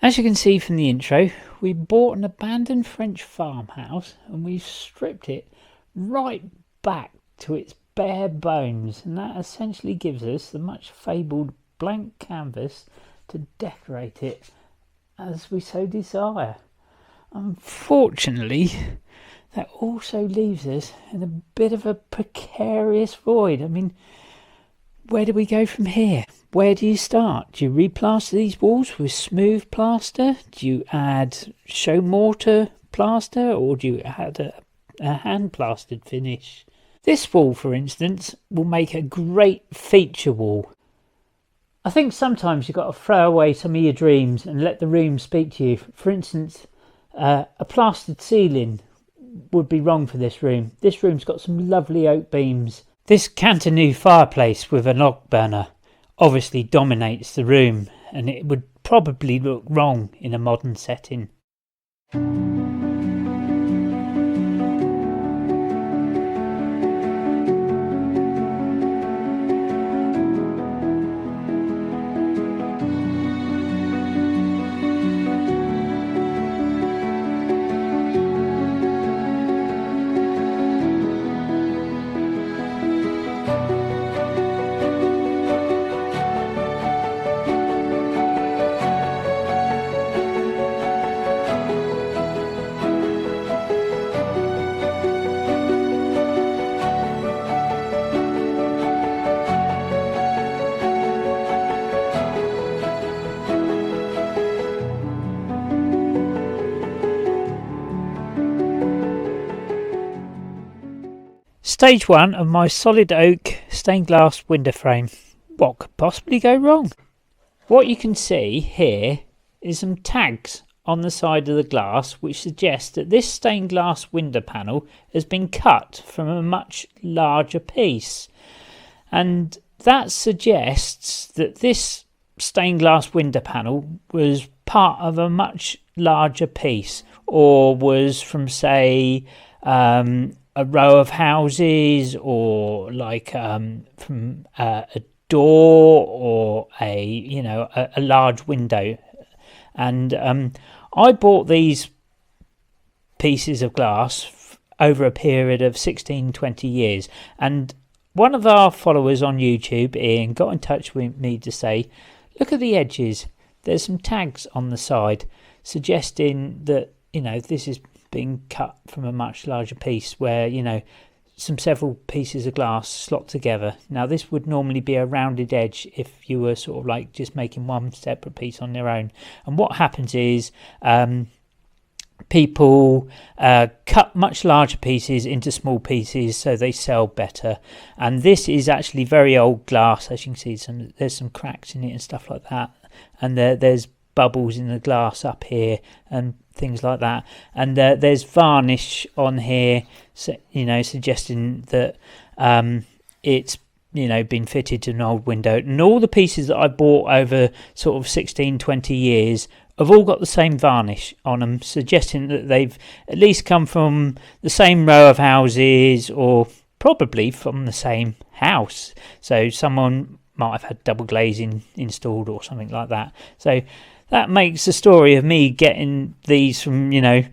As you can see from the intro, we bought an abandoned French farmhouse and we've stripped it right back to its bare bones, and that essentially gives us the much fabled blank canvas to decorate it as we so desire. Unfortunately, that also leaves us in a bit of a precarious void. I mean, where do we go from here? Where do you start? Do you replaster these walls with smooth plaster? Do you add show mortar plaster, or do you add a hand plastered finish? This wall, for instance, will make a great feature wall. I think sometimes you've got to throw away some of your dreams and let the room speak to you. For instance, a plastered ceiling would be wrong for this room. This room's got some lovely oak beams. This Cantonese fireplace with a log burner obviously dominates the room, and it would probably look wrong in a modern setting. Stage 1 of my solid oak stained glass window frame. What could possibly go wrong? What you can see here is some tags on the side of the glass which suggest that this stained glass window panel has been cut from a much larger piece, and that suggests that this stained glass window panel was part of a much larger piece, or was from, say, a row of houses, or like from a door, or a large window. And I bought these pieces of glass over a period of 16-20 years, and one of our followers on YouTube, Ian, got in touch with me to say, look at the edges, there's some tags on the side suggesting that this is being cut from a much larger piece, where several pieces of glass slot together. Now this would normally be a rounded edge if you were sort of like just making one separate piece on their own, and what happens is people cut much larger pieces into small pieces so they sell better. And this is actually very old glass, as you can see. There's some cracks in it and stuff like that, and there's bubbles in the glass up here and things like that, and there's varnish on here, suggesting that it's been fitted to an old window. And all the pieces that I bought over sort of 16-20 years have all got the same varnish on them, suggesting that they've at least come from the same row of houses, or probably from the same house. So someone might have had double glazing installed or something like that. So that makes the story of me getting these from the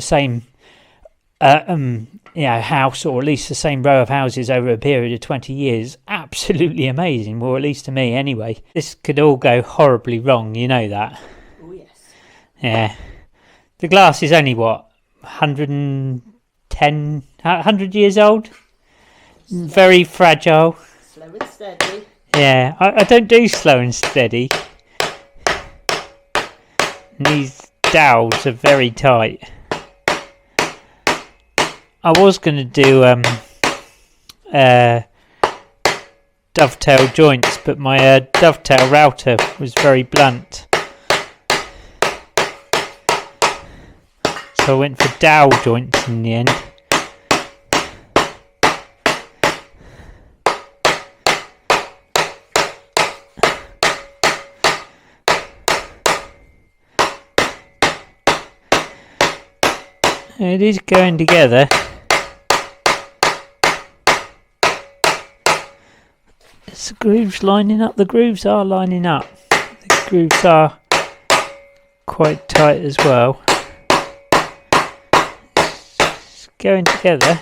same house, or at least the same row of houses over a period of 20 years, absolutely amazing. Well, at least to me anyway. This could all go horribly wrong, you know that. Oh yes. Yeah. The glass is only 100 years old. Very fragile. Slow and steady. Yeah, I don't do slow and steady. And these dowels are very tight. I was going to do dovetail joints, but my dovetail router was very blunt. So I went for dowel joints in the end. It is going together. Is the grooves lining up? The grooves are lining up. The grooves are quite tight as well. It's going together.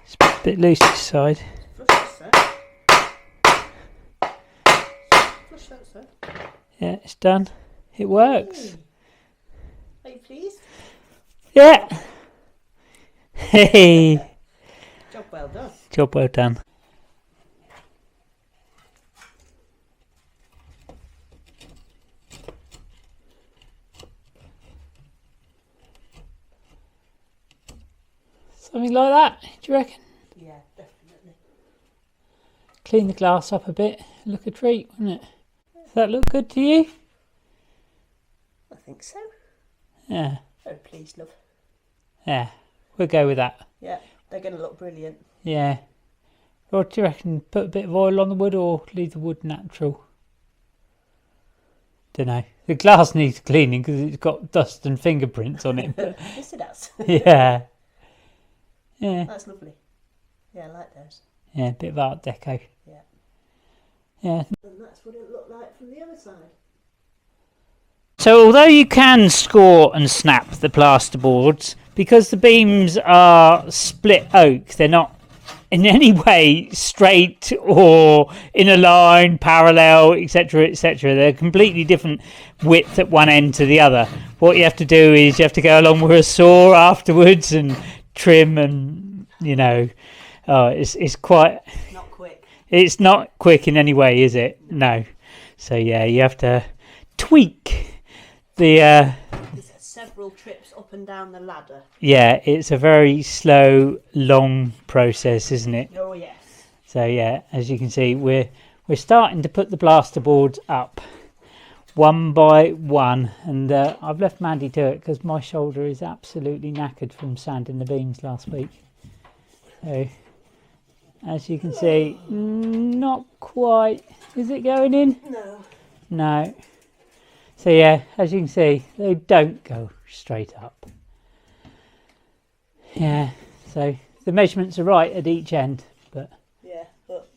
It's a bit loose this side. Yeah, it's done. It works. Are you pleased? Yeah. Hey. Job well done. Job well done. Something like that, do you reckon? Yeah, definitely. Clean the glass up a bit. Look a treat, wouldn't it? Does that look good to you? I think so. Yeah. Very pleased, love. Yeah. We'll go with that. Yeah, they're going to look brilliant. Yeah. What do you reckon? Put a bit of oil on the wood or leave the wood natural? Don't know. The glass needs cleaning because it's got dust and fingerprints on it. Yes, it does. Yeah. Yeah. That's lovely. Yeah, I like those. Yeah, a bit of Art Deco. Yeah. Yeah. And that's what it looked like from the other side. So although you can score and snap the plasterboards, because the beams are split oak, they're not in any way straight or in a line, parallel, etc., etc. They're completely different width at one end to the other. What you have to do is you have to go along with a saw afterwards and trim, and it's quite. Not quick. It's not quick in any way, is it? No. So yeah, you have to tweak the. There's several trips up and down the ladder. Yeah, it's a very slow, long process, isn't it? Oh yes. So yeah, as you can see, we're starting to put the plasterboards up one by one, and I've left Mandy to it because my shoulder is absolutely knackered from sanding the beams last week. So as you can see, not quite. Is it going in? No. No. So yeah, as you can see, they don't go straight up. Yeah, so the measurements are right at each end, but Yeah, but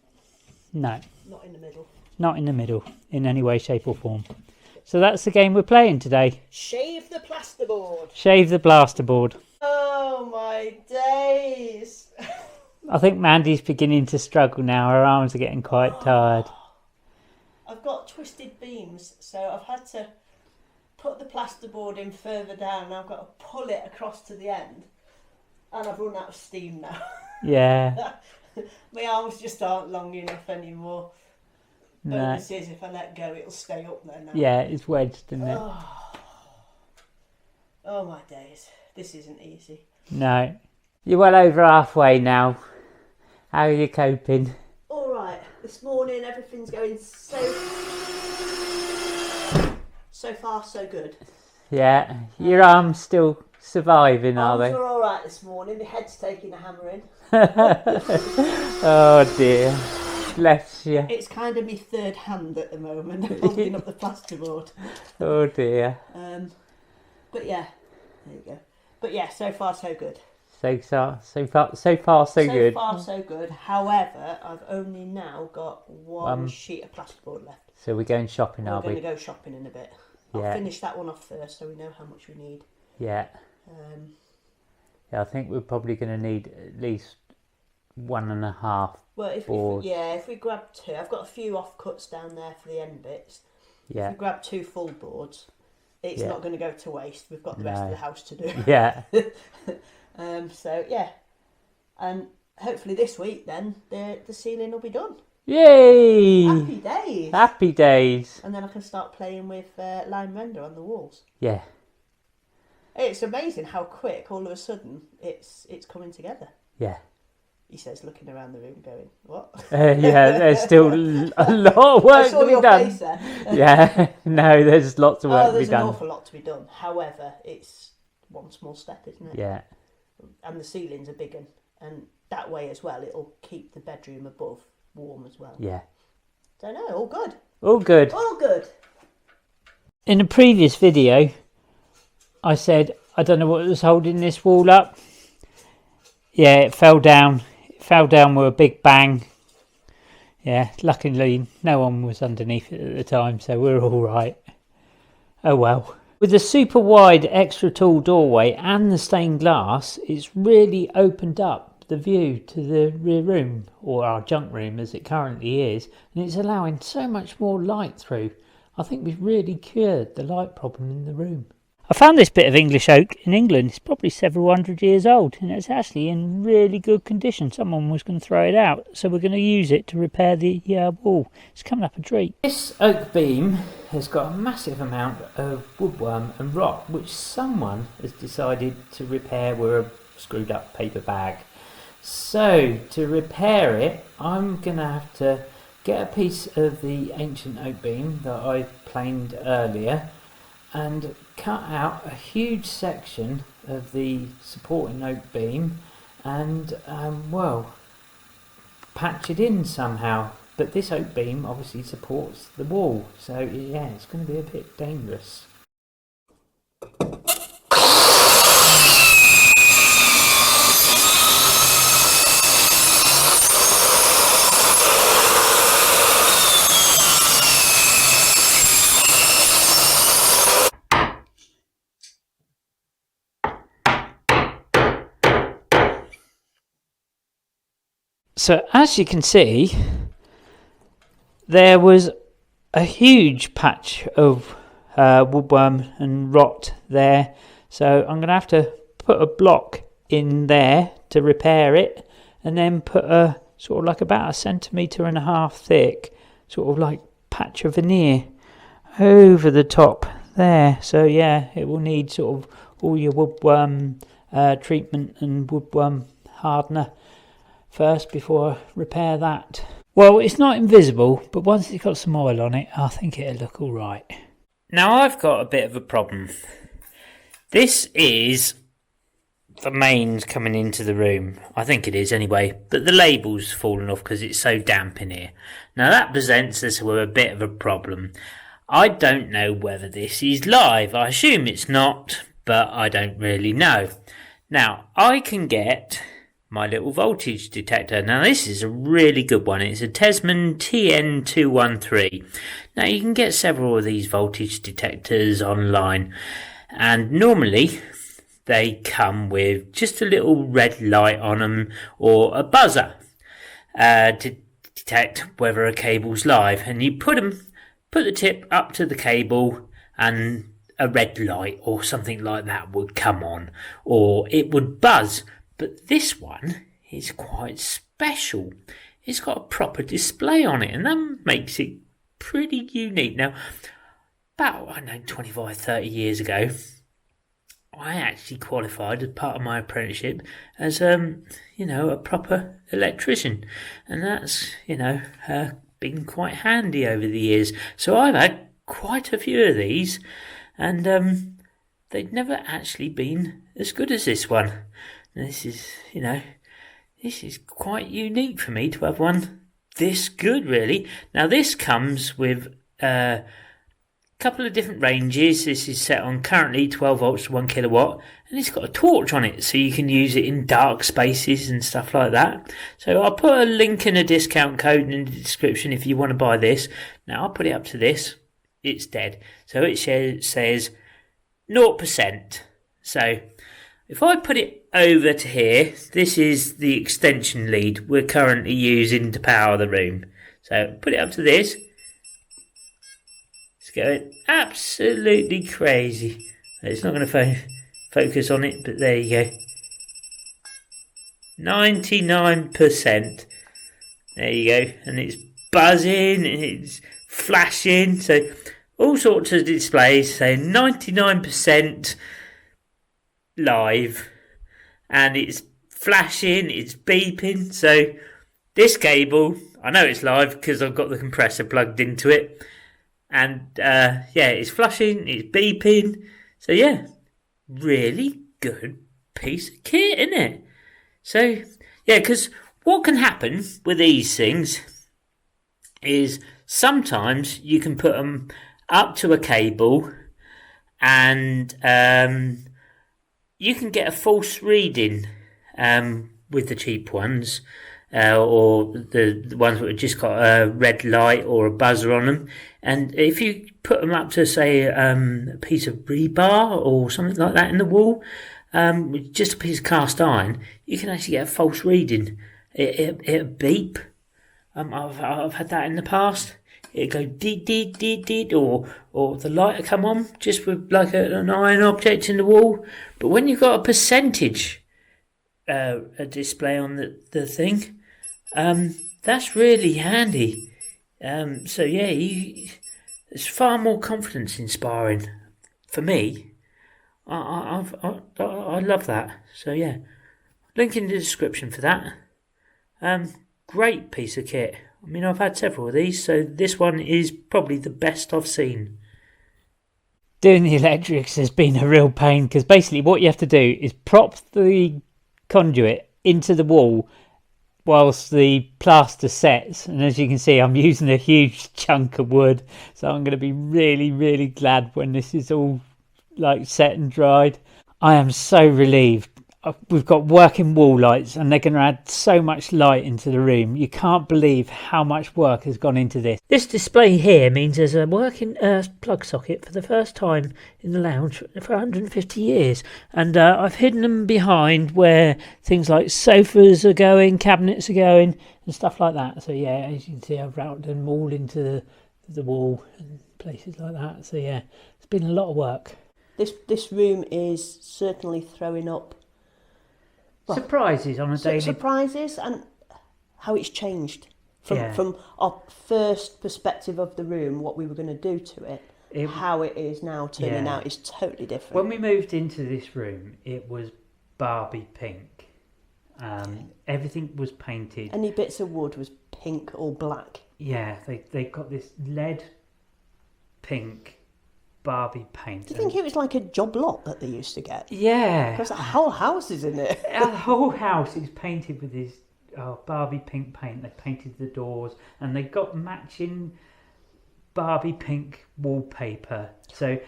no, not in the middle. not in the middle in any way, shape or form. So that's the game we're playing today. Shave the plasterboard. Shave the plasterboard. Oh my days. I think Mandy's beginning to struggle now. Her arms are getting quite tired. I've got twisted beams, so I've had to put the plasterboard in further down, and I've got to pull it across to the end, and I've run out of steam now. Yeah. My arms just aren't long enough anymore. No. Bonus is if I let go, it'll stay up there now. Yeah, it's wedged, isn't it? Oh my days, this isn't easy. No. You're well over halfway now. How are you coping? All right, this morning everything's going so far so good. Yeah, your arms still surviving, are Arms they? are all right this morning. My head's taking a hammering. Oh dear, bless you. It's kind of my third hand at the moment, holding up the plasterboard. Oh dear. But yeah, there you go. But yeah, so far so good. So far, so good. So far so good. However, I've only now got one sheet of plasterboard left. So we're going shopping, We're are going we? to go shopping in a bit. Yeah. I'll finish that one off first, so we know how much we need. Yeah. Yeah, I think we're probably going to need at least 1.5 Well, if we grab two, I've got a few offcuts down there for the end bits. Yeah. If we grab 2 full boards, it's not going to go to waste. We've got the rest of the house to do. Yeah. So yeah, and hopefully this week then the ceiling will be done. Yay! Happy days. Happy days. And then I can start playing with line render on the walls. Yeah. It's amazing how quick all of a sudden it's coming together. Yeah. He says, looking around the room, going, "What?" Yeah, there's still a lot of work to be done. Face there. Yeah, no, there's lots of work to be There's done. an awful lot to be done. However, it's one small step, isn't it? Yeah. And the ceiling's a big one, and that way as well, it'll keep the bedroom above warm as well. Yeah. So no, all good. All good. All good. In a previous video, I said, I don't know what was holding this wall up. Yeah, it fell down. It fell down with a big bang. Yeah, luckily no one was underneath it at the time, so we're all right. Oh well. With the super wide extra tall doorway and the stained glass, it's really opened up the view to the rear room, or our junk room as it currently is, and it's allowing so much more light through. I think we've really cured the light problem in the room. I found this bit of English oak in England. It's probably several hundred years old, and it's actually in really good condition. Someone was going to throw it out, so we're going to use it to repair the wall. It's coming up a treat. This oak beam has got a massive amount of woodworm and rot, which someone has decided to repair with a screwed up paper bag. So to repair it, I'm going to have to get a piece of the ancient oak beam that I planed earlier and cut out a huge section of the supporting oak beam and well, patch it in somehow. But this oak beam obviously supports the wall, so yeah, it's going to be a bit dangerous. So as you can see, there was a huge patch of woodworm and rot there. So I'm going to have to put a block in there to repair it, and then put a sort of like about 1.5 centimetres thick sort of like patch of veneer over the top there. So yeah, it will need sort of all your woodworm treatment and woodworm hardener first before I repair that. Well, it's not invisible, but once it's got some oil on it, I think it'll look alright. Now I've got a bit of a problem. This is the mains coming into the room. I think it is anyway, but the label's fallen off because it's so damp in here. Now that presents us with a bit of a problem. I don't know whether this is live. I assume it's not, but I don't really know. Now I can get my little voltage detector. Now this is a really good one. It's a Tesman TN213. Now you can get several of these voltage detectors online, and normally they come with just a little red light on them or a buzzer to detect whether a cable's live, and you put the tip up to the cable and a red light or something like that would come on, or it would buzz. But this one is quite special. It's got a proper display on it, and that makes it pretty unique. Now, about, 25, 30 years ago, I actually qualified as part of my apprenticeship as, a proper electrician. And that's, been quite handy over the years. So I've had quite a few of these, and they've never actually been as good as this one. This is quite unique for me to have one this good, really. Now this comes with a couple of different ranges. This is set on currently 12 volts to 1 kilowatt, and it's got a torch on it, so you can use it in dark spaces and stuff like that. So I'll put a link and a discount code in the description if you want to buy this. Now I'll put it up to this. It's dead. So it says 0%. So if I put it over to here, this is the extension lead we're currently using to power the room. So put it up to this. It's going absolutely crazy. It's not going to focus on it, but there you go. 99%. There you go. And it's buzzing, and it's flashing. So all sorts of displays saying 99% live, and it's flashing, it's beeping. So this cable, I know it's live because I've got the compressor plugged into it, and it's flashing, it's beeping. So yeah, really good piece of kit, isn't it? So yeah, because what can happen with these things is sometimes you can put them up to a cable, and you can get a false reading with the cheap ones, or the ones that have just got a red light or a buzzer on them. And if you put them up to, say, a piece of rebar or something like that in the wall, with just a piece of cast iron, you can actually get a false reading. It'll beep. I've had that in the past. It'll go deed, deed, deed, deed, or the light will come on just with like an iron object in the wall. But when you've got a percentage a display on the thing, that's really handy. So yeah, it's far more confidence inspiring for me. I love that. So yeah, link in the description for that. Great piece of kit. I mean, I've had several of these, so this one is probably the best I've seen. Doing the electrics has been a real pain, because basically what you have to do is prop the conduit into the wall whilst the plaster sets, and as you can see, I'm using a huge chunk of wood, so I'm going to be really, really glad when this is all like set and dried. I am so relieved. We've got working wall lights, and they're going to add so much light into the room. You can't believe how much work has gone into this. This display here means there's a working plug socket for the first time in the lounge for 150 years. And I've hidden them behind where things like sofas are going, cabinets are going, and stuff like that. So yeah, as you can see, I've routed them all into the wall and places like that. So yeah, it's been a lot of work. This room is certainly throwing up surprises on a daily. Surprises, and how it's changed from our first perspective of the room, what we were going to do to it, how it is now turning out is totally different. When we moved into this room, it was Barbie pink. Everything was painted. Any bits of wood was pink or black. Yeah, they got this lead pink Barbie paint. Do you think it was like a job lot that they used to get? Yeah. Because the whole house is in it. The whole house is painted with this Barbie pink paint. They painted the doors, and they got matching Barbie pink wallpaper. So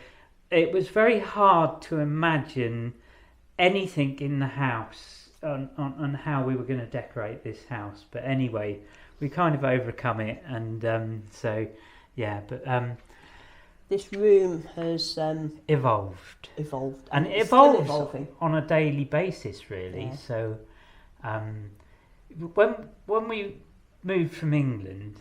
it was very hard to imagine anything in the house on how we were going to decorate this house. But anyway, we kind of overcome it, and so yeah, but this room has evolved, and it evolves on a daily basis, really. Yeah. So, when we moved from England,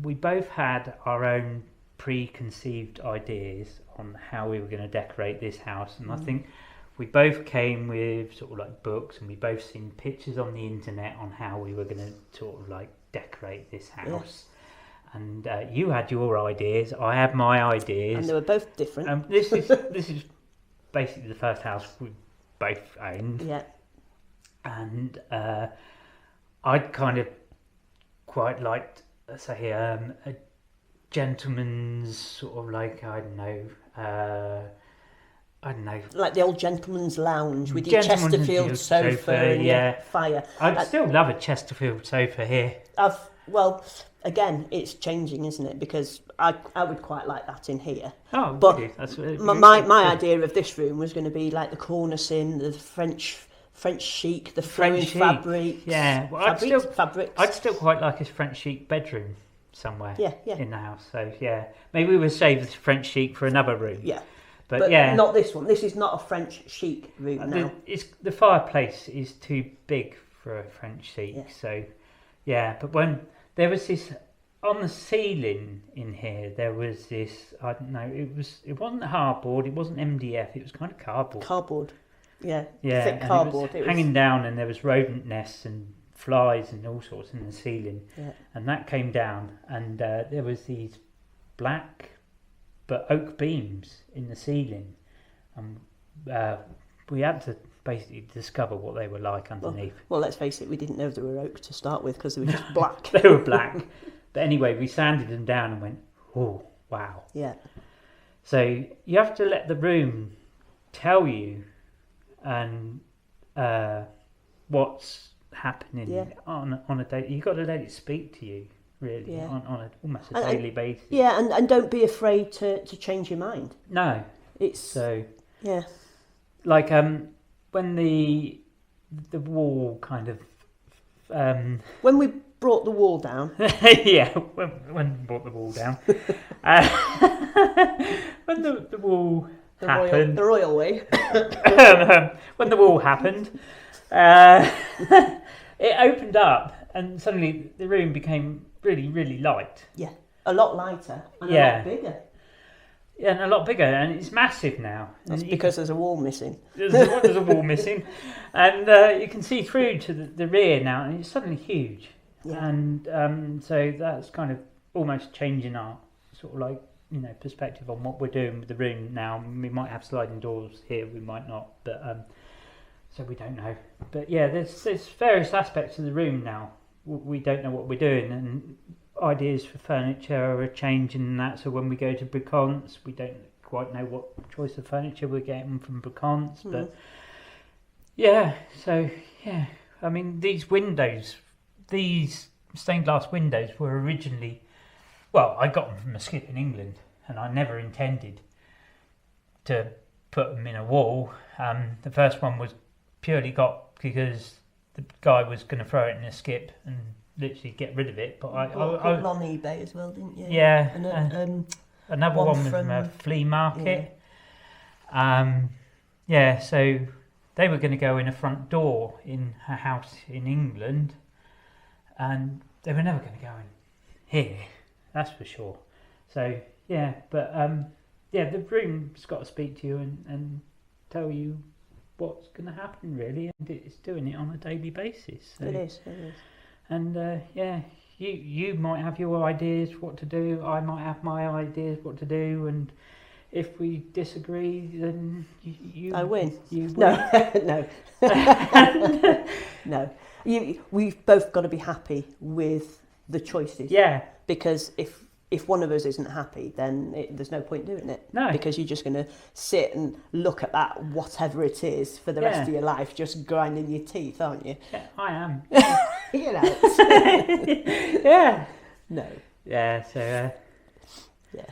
we both had our own preconceived ideas on how we were going to decorate this house, and I think we both came with sort of like books, and we both seen pictures on the internet on how we were going to sort of like decorate this house. Yes. And you had your ideas, I had my ideas, and they were both different. This is basically the first house we both owned. Yeah. And I'd kind of quite liked, say, a gentleman's sort of like I don't know, like the old gentleman's lounge with your Chesterfield sofa and your fire. I'd still love a Chesterfield sofa here. Well, again, it's changing, isn't it? Because I would quite like that in here. Oh, but really? That's my idea of this room was going to be like the cornicing, the French chic, the flowing fabrics. Yeah, well, fabrics. I'd still quite like a French chic bedroom somewhere. Yeah. In the house. So yeah, maybe we'll save the French chic for another room. Yeah. But yeah, not this one. This is not a French chic room now. The fireplace is too big for a French chic. Yeah. So yeah, but when there was this on the ceiling in here, there was this. I don't know. It wasn't hardboard. It wasn't MDF. It was kind of cardboard. Cardboard. Yeah. Yeah. Thick cardboard. It was hanging down, and there was rodent nests and flies and all sorts in the ceiling. Yeah. And that came down, and there was these black but oak beams in the ceiling. We had to basically discover what they were like underneath. Well, let's face it, we didn't know they were oak to start with because they were just black. They were black. But anyway, we sanded them down and went, oh, wow. Yeah. So you have to let the room tell you and what's happening on a day. You've got to let it speak to you, really, on almost a daily basis. Yeah, and don't be afraid to change your mind. No. It's... So... Yeah. Like, when the wall kind of When we brought the wall down. Yeah, when we brought the wall down. When the wall happened. The royal way. When the wall happened, it opened up and suddenly the room became really, really light. Yeah, a lot lighter and a lot bigger. Yeah, and a lot bigger, and it's massive now. That's because there's a wall missing. There's a wall missing, and you can see through to the rear now, and it's suddenly huge. Yeah. And so that's kind of almost changing our sort of like, you know, perspective on what we're doing with the room now. We might have sliding doors here, we might not, but so we don't know. But yeah, there's various aspects of the room now. We don't know what we're doing, and ideas for furniture are changing and that. So when we go to Bricance, we don't quite know what choice of furniture we're getting from Bricance. But yeah, so yeah, I mean, these stained glass windows were originally, well, I got them from a skip in England, and I never intended to put them in a wall. The first one was purely got because the guy was going to throw it in a skip and literally get rid of it. But I on eBay as well, didn't you? Yeah. And another one was from a flea market. Yeah. So they were going to go in a front door in a house in England, and they were never going to go in here. That's for sure. So yeah, but yeah, the room's got to speak to you and tell you what's going to happen, really, and it's doing it on a daily basis. So. It is. And yeah, you might have your ideas what to do. I might have my ideas what to do, and if we disagree, then I win. You win. No, no. We've both got to be happy with the choices. Yeah. Because if one of us isn't happy, then there's no point doing it. No. Because you're just going to sit and look at that whatever it is for the rest of your life, just grinding your teeth, aren't you? Yeah, I am. You know. Yeah. No. Yeah. So. Yeah.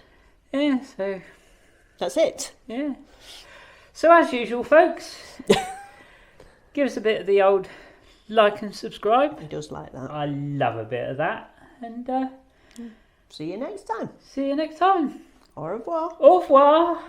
Yeah. So. That's it. Yeah. So as usual, folks, give us a bit of the old like and subscribe. He does like that. I love a bit of that, and see you next time. see you next time. Au revoir. Au revoir.